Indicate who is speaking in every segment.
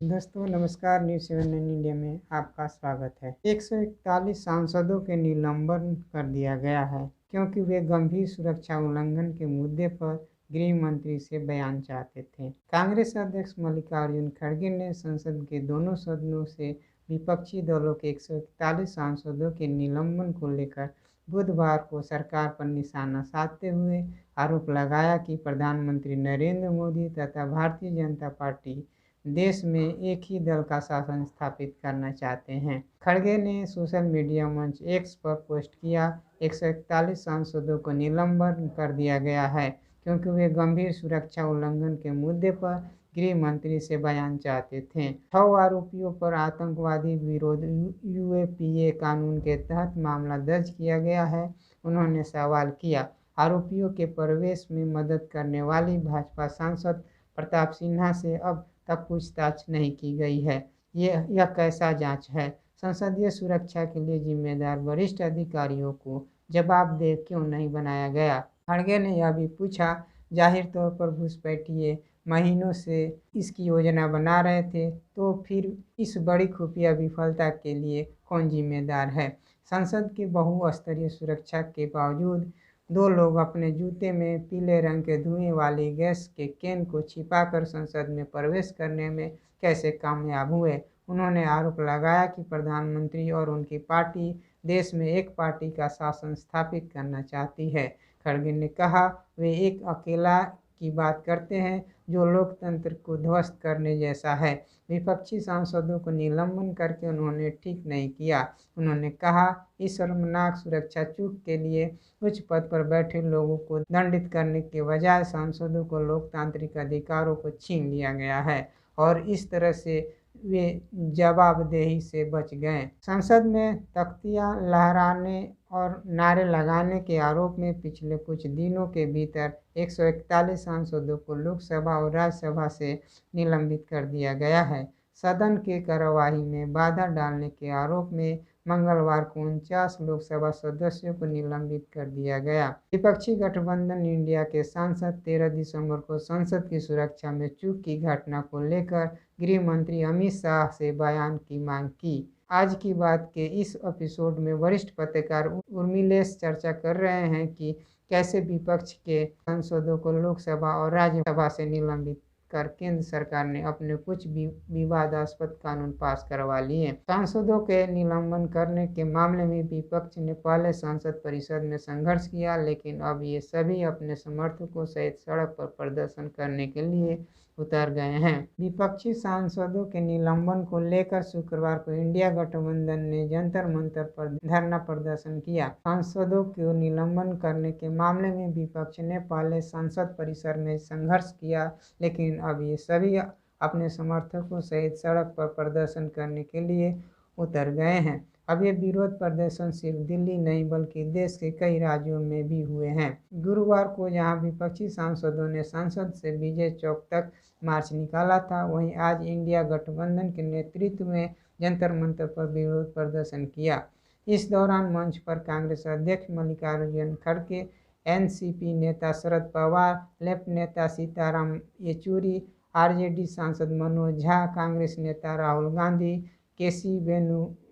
Speaker 1: दोस्तों नमस्कार। News 7 India में आपका स्वागत है। 141 सांसदों के निलंबन कर दिया गया है क्योंकि वे गंभीर सुरक्षा उल्लंघन के मुद्दे पर गृह मंत्री से बयान चाहते थे। कांग्रेस अध्यक्ष मल्लिकार्जुन खड़गे ने संसद के दोनों सदनों से विपक्षी दलों के 141 सांसदों के निलंबन को लेकर बुधवार को सरकार पर निशाना साधते हुए आरोप लगाया कि प्रधानमंत्री नरेंद्र मोदी तथा भारतीय जनता पार्टी देश में एक ही दल का शासन स्थापित करना चाहते हैं। खड़गे ने सोशल मीडिया मंच एक्स पर पोस्ट किया, 141 सांसदों को निलंबन कर दिया गया है क्योंकि वे गंभीर सुरक्षा उल्लंघन के मुद्दे पर गृह मंत्री से बयान चाहते थे। 6 आरोपियों पर आतंकवादी विरोध यूएपीए कानून के तहत मामला दर्ज किया गया है। उन्होंने सवाल किया, आरोपियों के प्रवेश में मदद करने वाली भाजपा सांसद प्रताप सिन्हा से अब तक पूछताछ नहीं की गई है। यह कैसा जांच है? संसदीय सुरक्षा के लिए जिम्मेदार वरिष्ठ अधिकारियों को जवाबदेह क्यों नहीं बनाया गया? खड़गे ने यह भी पूछा, जाहिर तौर पर घुसपैठिए महीनों से इसकी योजना बना रहे थे, तो फिर इस बड़ी खुफिया विफलता के लिए कौन जिम्मेदार है? संसद की बहुस्तरीय सुरक्षा के बावजूद 2 लोग अपने जूते में पीले रंग के धुएं वाली गैस के कैन को छिपाकर संसद में प्रवेश करने में कैसे कामयाब हुए? उन्होंने आरोप लगाया कि प्रधानमंत्री और उनकी पार्टी देश में एक पार्टी का शासन स्थापित करना चाहती है। खड़गे ने कहा, वे एक अकेला की बात करते हैं जो लोकतंत्र को ध्वस्त करने जैसा है। विपक्षी सांसदों को निलंबन करके उन्होंने ठीक नहीं किया। उन्होंने कहा, इस शर्मनाक सुरक्षा चूक के लिए उच्च पद पर बैठे लोगों को दंडित करने के बजाय सांसदों को लोकतांत्रिक अधिकारों को छीन लिया गया है और इस तरह से वे जवाबदेही से बच गए। संसद में तख्तियां लहराने और नारे लगाने के आरोप में पिछले कुछ दिनों के भीतर 141 सांसदों को लोकसभा और राज्यसभा से निलंबित कर दिया गया है। सदन की कार्यवाही में बाधा डालने के आरोप में मंगलवार को 49 लोकसभा सदस्यों को निलंबित कर दिया गया। विपक्षी गठबंधन इंडिया के सांसद 13 दिसंबर को संसद की सुरक्षा में चूक की घटना को लेकर गृह मंत्री अमित शाह से बयान की मांग की। आज की बात के इस एपिसोड में वरिष्ठ पत्रकार उर्मिलेश चर्चा कर रहे हैं कि कैसे विपक्ष के सांसदों को लोकसभा और राज्यसभा से निलंबित कर केंद्र सरकार ने अपने कुछ विवादास्पद कानून पास करवा लिए। सांसदों के निलंबन करने के मामले में विपक्ष ने पहले संसद परिषद में संघर्ष किया, लेकिन अब ये सभी अपने समर्थकों सहित सड़क पर प्रदर्शन करने के लिए उतर गए हैं। विपक्षी सांसदों के निलंबन को लेकर शुक्रवार को इंडिया गठबंधन ने जंतर मंतर पर धरना प्रदर्शन किया। सांसदों को निलंबन करने के मामले में विपक्ष ने पहले संसद परिसर में संघर्ष किया, लेकिन अब ये सभी अपने समर्थकों सहित सड़क पर प्रदर्शन करने के लिए उतर गए हैं। अब ये विरोध प्रदर्शन सिर्फ दिल्ली नहीं बल्कि देश के कई राज्यों में भी हुए हैं। गुरुवार को जहां विपक्षी सांसदों ने संसद से विजय चौक तक मार्च निकाला था, वहीं आज इंडिया गठबंधन के नेतृत्व में जंतर मंतर पर विरोध प्रदर्शन किया। इस दौरान मंच पर कांग्रेस अध्यक्ष मल्लिकार्जुन खड़गे, एनसीपी नेता शरद पवार, लेफ्ट नेता सीताराम येचुरी, आरजेडी सांसद मनोज झा, कांग्रेस नेता राहुल गांधी, केसी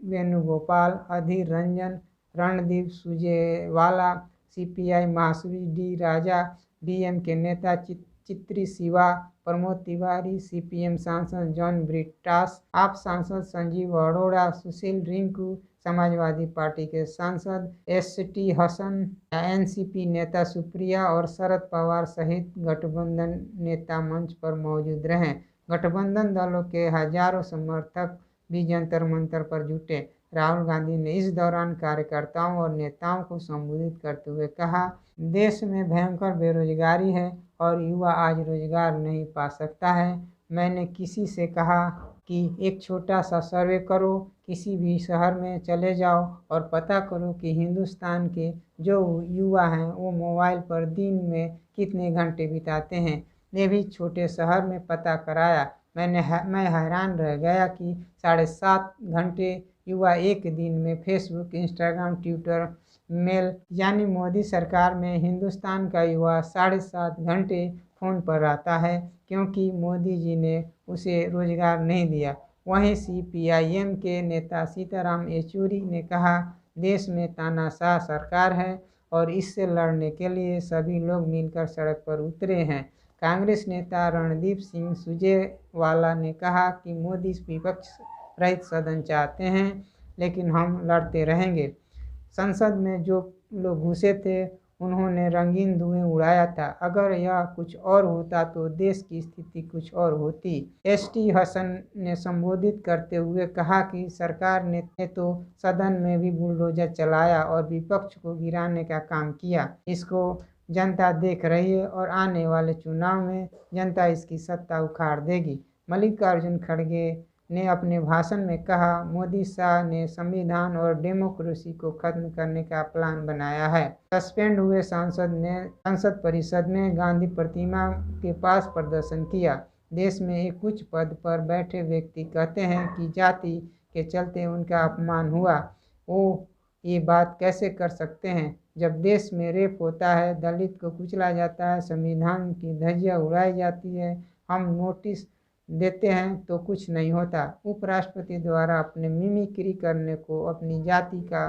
Speaker 1: वेणुगोपाल, अधीर रंजन, रणदीप सुरजेवाला, सीपीआई महासचिव डी राजा, डीएमके नेता चित्री शिवा, प्रमोद तिवारी, सीपीएम सांसद जॉन ब्रिटास, आप सांसद संजीव अरोड़ा, सुशील रिंकू, समाजवादी पार्टी के सांसद एसटी हसन, एनसीपी नेता सुप्रिया और शरद पवार सहित गठबंधन नेता मंच पर मौजूद रहे। गठबंधन दलों के हजारों समर्थक भी जंतर मंतर पर जुटे। राहुल गांधी ने इस दौरान कार्यकर्ताओं और नेताओं को संबोधित करते हुए कहा, देश में भयंकर बेरोजगारी है और युवा आज रोजगार नहीं पा सकता है। मैंने किसी से कहा कि एक छोटा सा सर्वे करो, किसी भी शहर में चले जाओ और पता करो कि हिंदुस्तान के जो युवा हैं वो मोबाइल पर दिन में कितने घंटे बिताते हैं। मैं भी छोटे शहर में पता कराया, मैं हैरान रह गया कि 7.5 घंटे युवा एक दिन में फेसबुक, इंस्टाग्राम, ट्विटर, मेल, यानी मोदी सरकार में हिंदुस्तान का युवा 7.5 घंटे फ़ोन पर रहता है क्योंकि मोदी जी ने उसे रोज़गार नहीं दिया। वहीं सीपीआईएम के नेता सीताराम येचुरी ने कहा, देश में तानाशाह सरकार है और इससे लड़ने के लिए सभी लोग मिलकर सड़क पर उतरे हैं। कांग्रेस नेता रणदीप सिंह सुरजेवाला ने कहा कि मोदी विपक्ष रहित सदन चाहते हैं, लेकिन हम लड़ते रहेंगे। संसद में जो लोग घुसे थे उन्होंने रंगीन धुएं उड़ाया था। अगर यह कुछ और होता तो देश की स्थिति कुछ और होती। एसटी हसन ने संबोधित करते हुए कहा कि सरकार ने तो सदन में भी बुलडोजर चलाया और विपक्ष को गिराने का काम किया। इसको जनता देख रही है और आने वाले चुनाव में जनता इसकी सत्ता उखाड़ देगी। मल्लिकार्जुन खड़गे ने अपने भाषण में कहा, मोदी शाह ने संविधान और डेमोक्रेसी को खत्म करने का प्लान बनाया है। सस्पेंड हुए सांसद ने संसद परिसर में गांधी प्रतिमा के पास प्रदर्शन किया। देश में एक उच्च पद पर बैठे व्यक्ति कहते हैं कि जाति के चलते उनका अपमान हुआ। वो ये बात कैसे कर सकते हैं जब देश में रेप होता है, दलित को कुचला जाता है, संविधान की धज्जियां उड़ाई जाती है, हम नोटिस देते हैं तो कुछ नहीं होता। उपराष्ट्रपति द्वारा अपने मिमिक्री करने को अपनी जाति का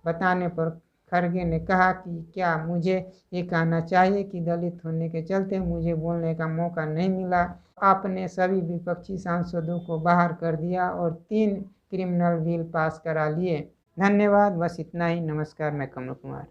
Speaker 1: बताने पर खड़गे ने कहा कि क्या मुझे ये कहना चाहिए कि दलित होने के चलते मुझे बोलने का मौका नहीं मिला। आपने सभी विपक्षी सांसदों को बाहर कर दिया और 3 क्रिमिनल बिल पास करा लिए। धन्यवाद। बस इतना ही। नमस्कार। मैं कमल कुमार।